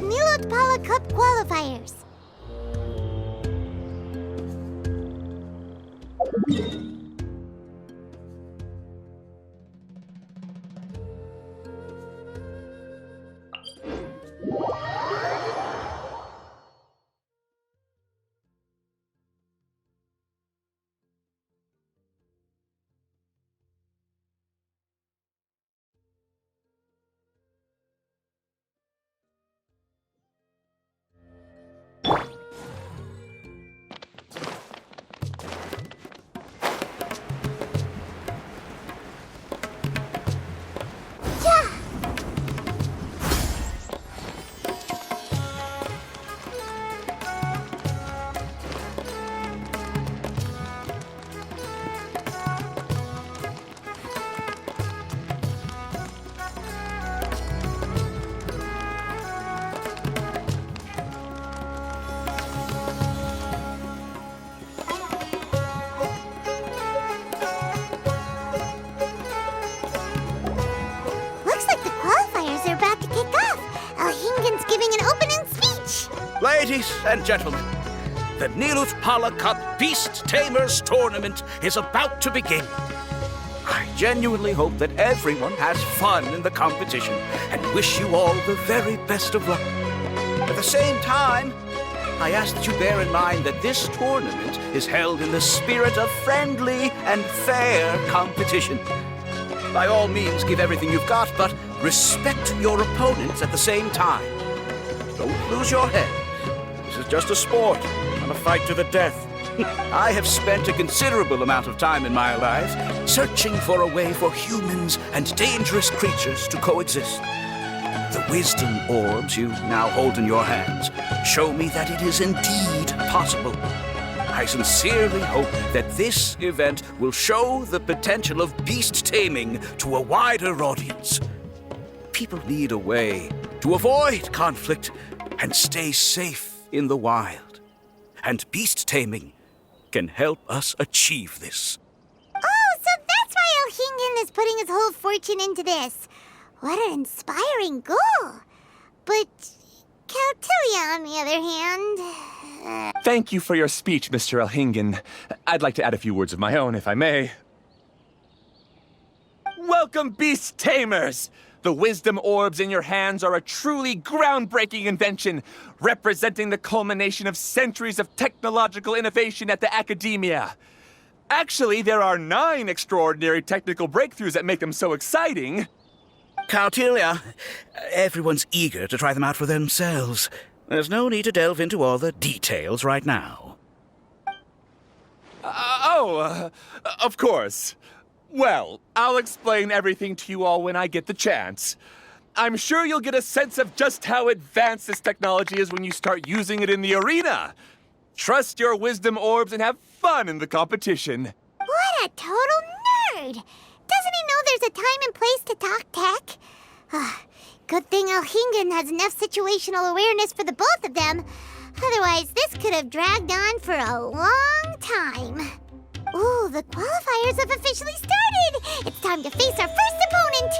the Nilotpala Cup qualifiers. Ladies and gentlemen, the Nilotpala Cup Beast Tamers Tournament is about to begin. I genuinely hope that everyone has fun in the competition and wish you all the very best of luck. At the same time, I ask that you bear in mind that this tournament is held in the spirit of friendly and fair competition. By all means, give everything you've got, but respect your opponents at the same time. Don't lose your head. This is just a sport, not a fight to the death. I have spent a considerable amount of time in my life searching for a way for humans and dangerous creatures to coexist. The wisdom orbs you now hold in your hands show me that it is indeed possible. I sincerely hope that this event will show the potential of beast taming to a wider audience. People need a way to avoid conflict and stay safe in the wild. And beast taming can help us achieve this. Oh, so that's why Elhingen is putting his whole fortune into this. What an inspiring goal. But Caltilia, on the other hand... Thank you for your speech, Mr. Elhingen. I'd like to add a few words of my own, if I may. Welcome, Beast Tamers! The wisdom orbs in your hands are a truly groundbreaking invention, representing the culmination of centuries of technological innovation at the academia. Actually, there are 9 extraordinary technical breakthroughs that make them so exciting. Caltilia, everyone's eager to try them out for themselves. There's no need to delve into all the details right now. Of course. Well, I'll explain everything to you all when I get the chance. I'm sure you'll get a sense of just how advanced this technology is when you start using it in the arena. Trust your wisdom orbs and have fun in the competition. What a total nerd! Doesn't he know there's a time and place to talk tech? Good thing Elhingen has enough situational awareness for the both of them. Otherwise, this could have dragged on for a long time. Ooh, the qualifiers have officially started! It's time to face our first opponent!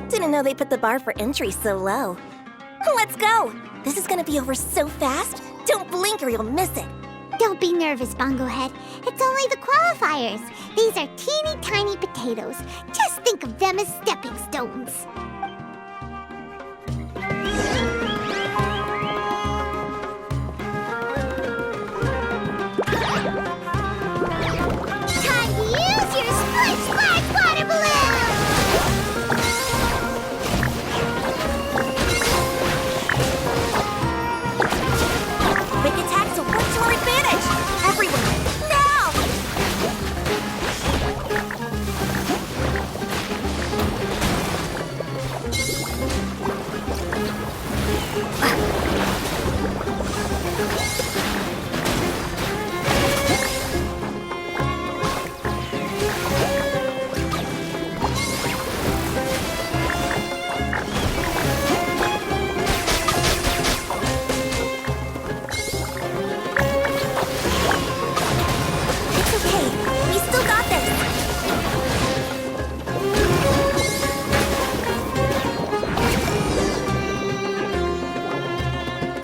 Didn't know they put the bar for entry so low. Let's go! This is gonna be over so fast, don't blink or you'll miss it. Don't be nervous, Bongohead. It's only the qualifiers. These are teeny tiny potatoes. Just think of them as stepping stones. Time to use your Splish Splash water balloon! Quick attacks will work to our advantage! Everyone, now! It's okay. We still got this.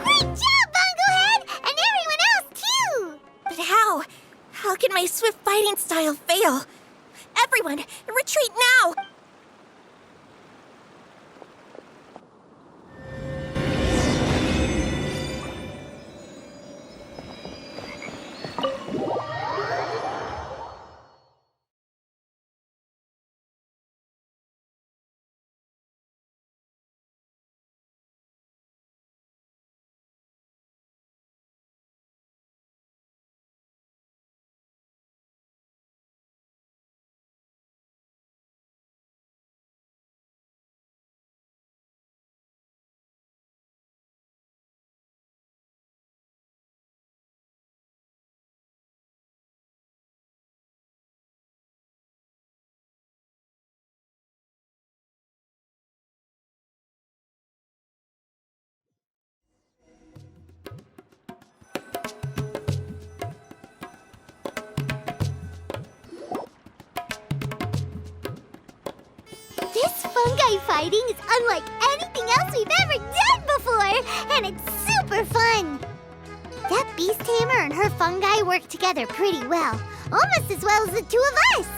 Great job, Bongohead! And everyone else, too! But how? How can my swift fighting style fail? Everyone, retreat now! This fungi fighting is unlike anything else we've ever done before, and it's super fun. That beast tamer and her fungi work together pretty well, almost as well as the two of us.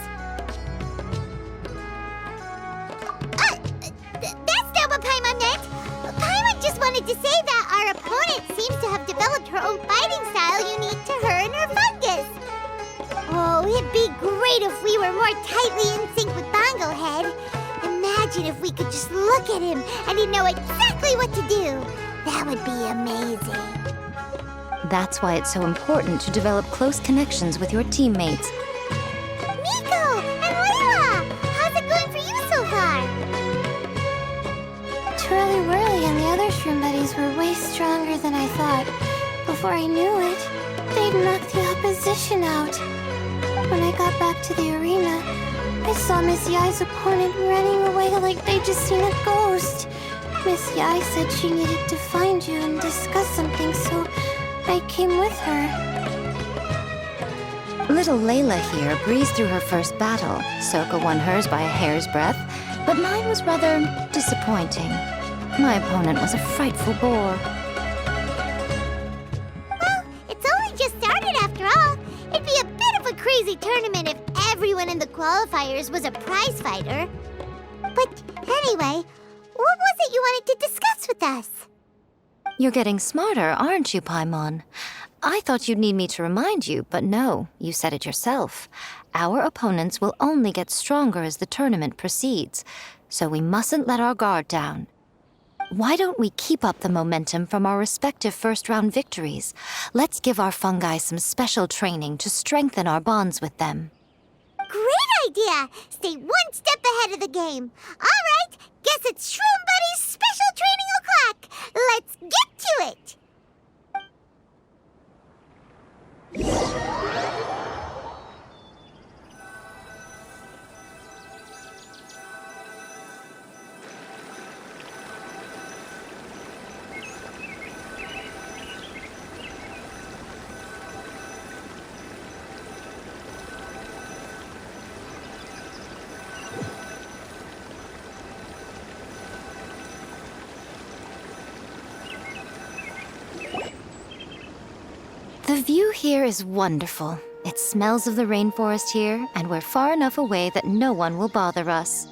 That's not what Paimon meant. Paimon just wanted to say that our opponent seems to have developed her own fighting style unique to her and her fungus. Oh, it'd be great if we were more tightly in sync with Bongohead. Imagine if we could just look at him and he'd know exactly what to do. That would be amazing. That's why it's so important to develop close connections with your teammates. Miko and Layla, how's it going for you so far? Twirly Whirly and the other shroom buddies were way stronger than I thought. Before I knew it, they'd knocked the opposition out. When I got back to the arena, I saw Miss Yai's opponent running away like they'd just seen a ghost. Miss Yai said she needed to find you and discuss something, so I came with her. Little Layla here breezed through her first battle. Soka won hers by a hair's breadth, but mine was rather disappointing. My opponent was a frightful bore. Well, it's only just started after all. It'd be a bit of a crazy tournament if everyone in the qualifiers was a prize fighter. But anyway, what was it you wanted to discuss with us? You're getting smarter, aren't you, Paimon? I thought you'd need me to remind you, but no, you said it yourself. Our opponents will only get stronger as the tournament proceeds, so we mustn't let our guard down. Why don't we keep up the momentum from our respective first-round victories? Let's give our fungi some special training to strengthen our bonds with them. Great idea! Stay one step ahead of the game. All right, guess it's Shroom Buddy's special training o'clock. Let's get to it! The view here is wonderful. It smells of the rainforest here, and we're far enough away that no one will bother us.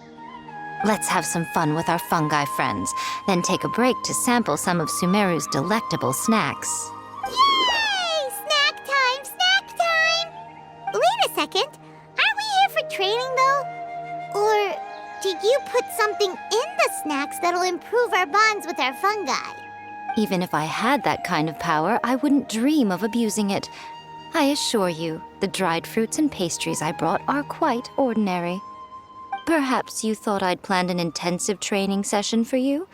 Let's have some fun with our fungi friends, then take a break to sample some of Sumeru's delectable snacks. Yay! Snack time! Snack time! Wait a second. Aren't we here for training, though? Or did you put something in the snacks that'll improve our bonds with our fungi? Even if I had that kind of power, I wouldn't dream of abusing it. I assure you, the dried fruits and pastries I brought are quite ordinary. Perhaps you thought I'd planned an intensive training session for you?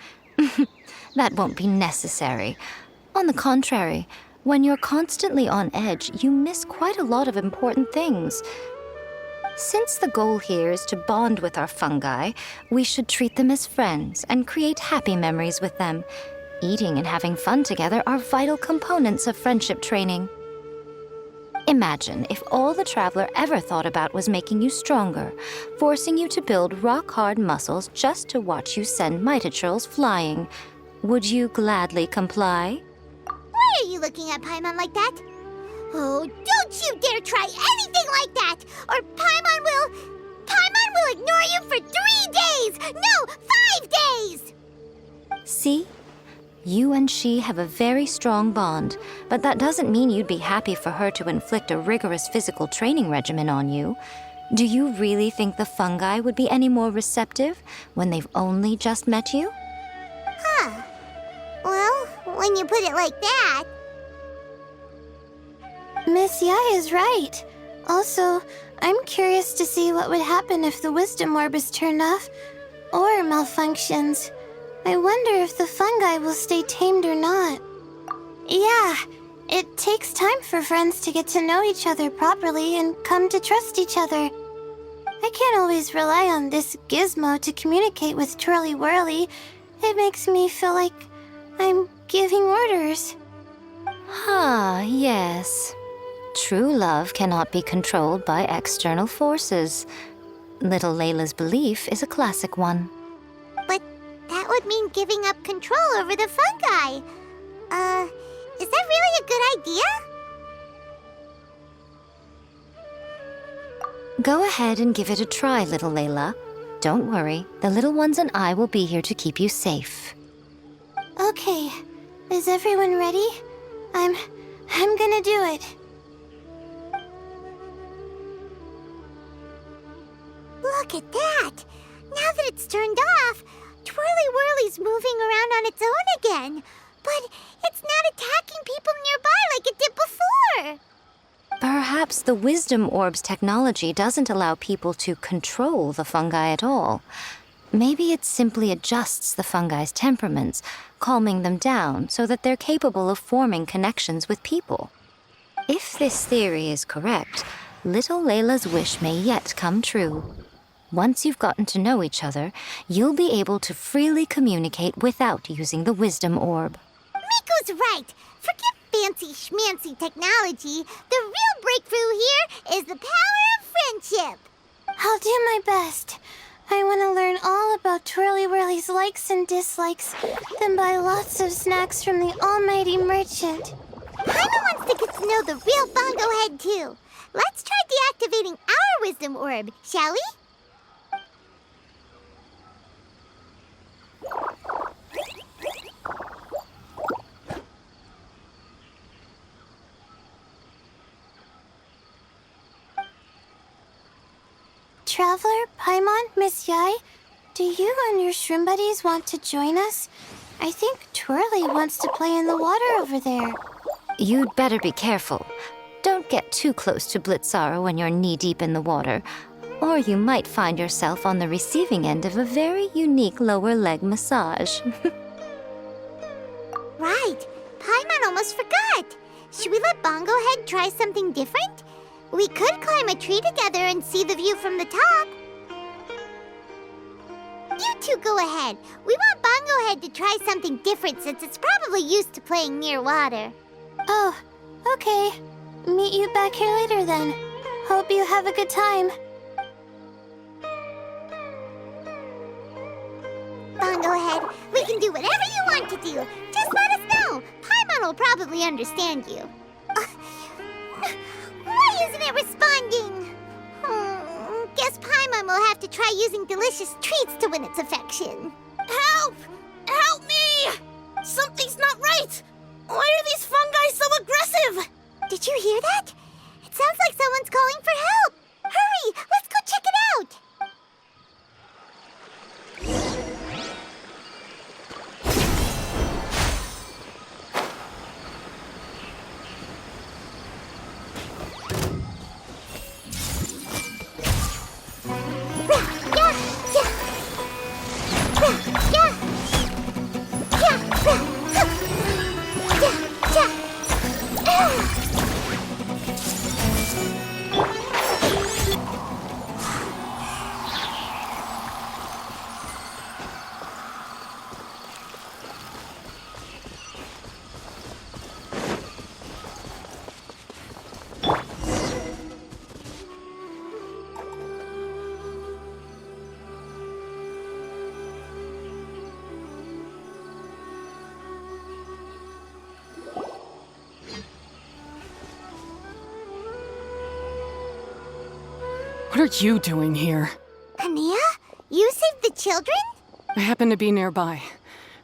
That won't be necessary. On the contrary, when you're constantly on edge, you miss quite a lot of important things. Since the goal here is to bond with our fungi, we should treat them as friends and create happy memories with them. Eating and having fun together are vital components of friendship training. Imagine if all the Traveler ever thought about was making you stronger, forcing you to build rock-hard muscles just to watch you send Mitatrolls flying. Would you gladly comply? Why are you looking at Paimon like that? Oh, don't you dare try anything like that! Or Paimon will ignore you for 3 days! No, 5 days! See? You and she have a very strong bond, but that doesn't mean you'd be happy for her to inflict a rigorous physical training regimen on you. Do you really think the fungi would be any more receptive when they've only just met you? Huh. Well, when you put it like that... Miss Yai is right. Also, I'm curious to see what would happen if the wisdom orb is turned off or malfunctions. I wonder if the fungi will stay tamed or not. Yeah, it takes time for friends to get to know each other properly and come to trust each other. I can't always rely on this gizmo to communicate with Twirly Whirly. It makes me feel like I'm giving orders. Ah, yes. True love cannot be controlled by external forces. Little Layla's belief is a classic one. But that would mean giving up control over the fungi. Is that really a good idea? Go ahead and give it a try, little Layla. Don't worry, the little ones and I will be here to keep you safe. Okay, is everyone ready? I'm gonna do it. Look at that! Now that it's turned off, Twirly Whirly's moving around on its own again. But it's not attacking people nearby like it did before. Perhaps the Wisdom Orb's technology doesn't allow people to control the fungi at all. Maybe it simply adjusts the fungi's temperaments, calming them down so that they're capable of forming connections with people. If this theory is correct, little Layla's wish may yet come true. Once you've gotten to know each other, you'll be able to freely communicate without using the Wisdom Orb. Miko's right. Forget fancy schmancy technology. The real breakthrough here is the power of friendship. I'll do my best. I want to learn all about Twirly Whirly's likes and dislikes, then buy lots of snacks from the almighty merchant. Paimon wants to get to know the real Bongo Head, too. Let's try deactivating our Wisdom Orb, shall we? Traveler, Paimon, Miss Yai, do you and your shroom buddies want to join us? I think Twirly wants to play in the water over there. You'd better be careful. Don't get too close to Blitzara when you're knee-deep in the water, or you might find yourself on the receiving end of a very unique lower leg massage. Right. Paimon almost forgot. Should we let Bongo Head try something different? We could climb a tree together and see the view from the top. You two go ahead. We want Bongo Head to try something different since it's probably used to playing near water. Oh, okay. Meet you back here later then. Hope you have a good time. Bongo Head, we can do whatever you want to do. Just let us know. Paimon will probably understand you. isn't it responding? Guess Paimon will have to try using delicious treats to win its affection. Help! Help me! Something's not right! Why are these fungi so aggressive? Did you hear that? It sounds like someone's calling for help. Hurry, let's go check it out. What are you doing here? Ania, you saved the children? I happened to be nearby.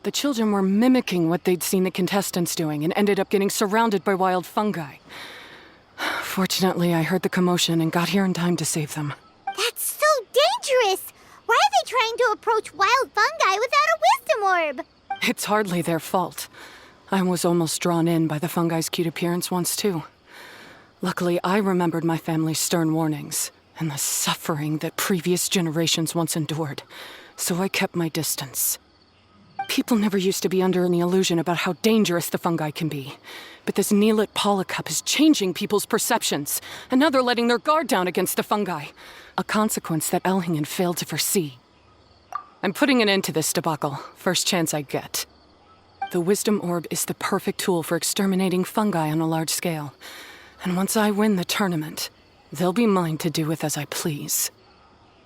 The children were mimicking what they'd seen the contestants doing and ended up getting surrounded by wild fungi. Fortunately, I heard the commotion and got here in time to save them. That's so dangerous! Why are they trying to approach wild fungi without a wisdom orb? It's hardly their fault. I was almost drawn in by the fungi's cute appearance once, too. Luckily, I remembered my family's stern warnings and the suffering that previous generations once endured, so I kept my distance. People never used to be under any illusion about how dangerous the fungi can be. But this Neelit polycup is changing people's perceptions, and now they're letting their guard down against the fungi. A consequence that Elhingen failed to foresee. I'm putting an end to this debacle, first chance I get. The Wisdom Orb is the perfect tool for exterminating fungi on a large scale. And once I win the tournament, they'll be mine to do with as I please.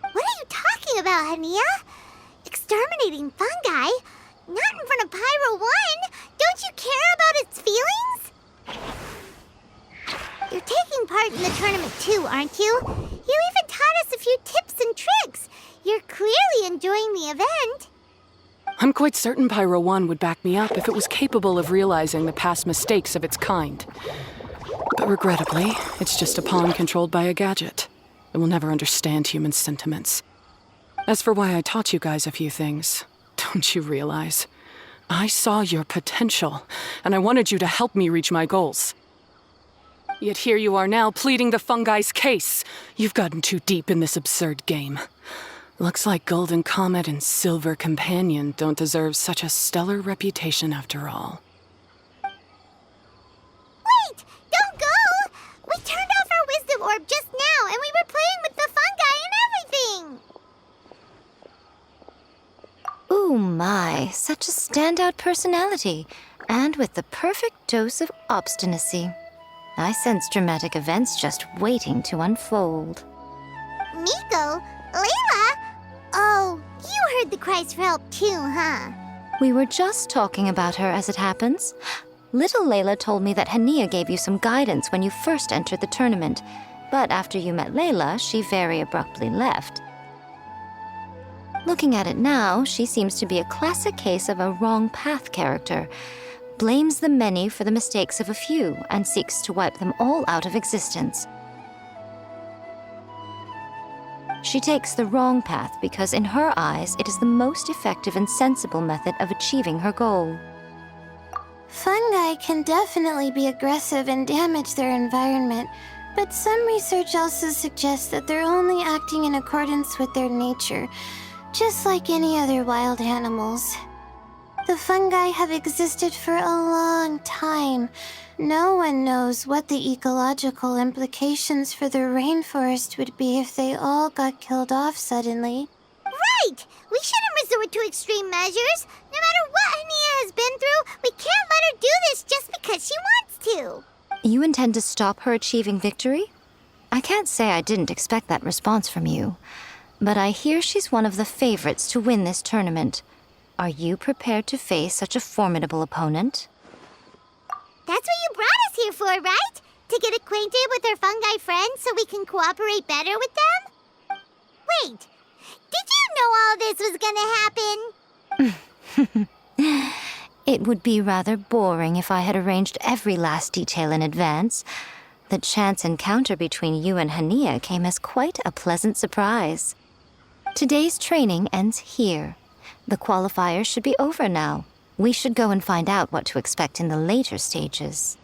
What are you talking about, Ania? Exterminating fungi? Not in front of Pyro 1! Don't you care about its feelings? You're taking part in the tournament too, aren't you? You even taught us a few tips and tricks. You're clearly enjoying the event. I'm quite certain Pyro 1 would back me up if it was capable of realizing the past mistakes of its kind. But regrettably, it's just a pawn controlled by a gadget. It will never understand human sentiments. As for why I taught you guys a few things, don't you realize? I saw your potential, and I wanted you to help me reach my goals. Yet here you are now pleading the fungi's case. You've gotten too deep in this absurd game. Looks like Golden Comet and Silver Companion don't deserve such a stellar reputation after all. Wait! Don't go! We turned off our wisdom orb just now, and we were playing with the fungi and everything! Ooh my, such a standout personality, and with the perfect dose of obstinacy. I sense dramatic events just waiting to unfold. Nico? Layla? Oh, you heard the cries for help too, huh? We were just talking about her as it happens. Little Layla told me that Hania gave you some guidance when you first entered the tournament, but after you met Layla, she very abruptly left. Looking at it now, she seems to be a classic case of a wrong path character. Blames the many for the mistakes of a few and seeks to wipe them all out of existence. She takes the wrong path because in her eyes it is the most effective and sensible method of achieving her goal. Fungi can definitely be aggressive and damage their environment, but some research also suggests that they're only acting in accordance with their nature, just like any other wild animals. The fungi have existed for a long time. No one knows what the ecological implications for the rainforest would be if they all got killed off suddenly. Right! We shouldn't resort to extreme measures. No matter what Hania has been through, we can't let her do this just because she wants to. You intend to stop her achieving victory? I can't say I didn't expect that response from you, but I hear she's one of the favorites to win this tournament. Are you prepared to face such a formidable opponent? That's what you brought us here for, right? To get acquainted with our fungi friends so we can cooperate better with them? Wait, did you know all this was gonna happen? It would be rather boring if I had arranged every last detail in advance. The chance encounter between you and Hania came as quite a pleasant surprise. Today's training ends here. The qualifiers should be over now. We should go and find out what to expect in the later stages.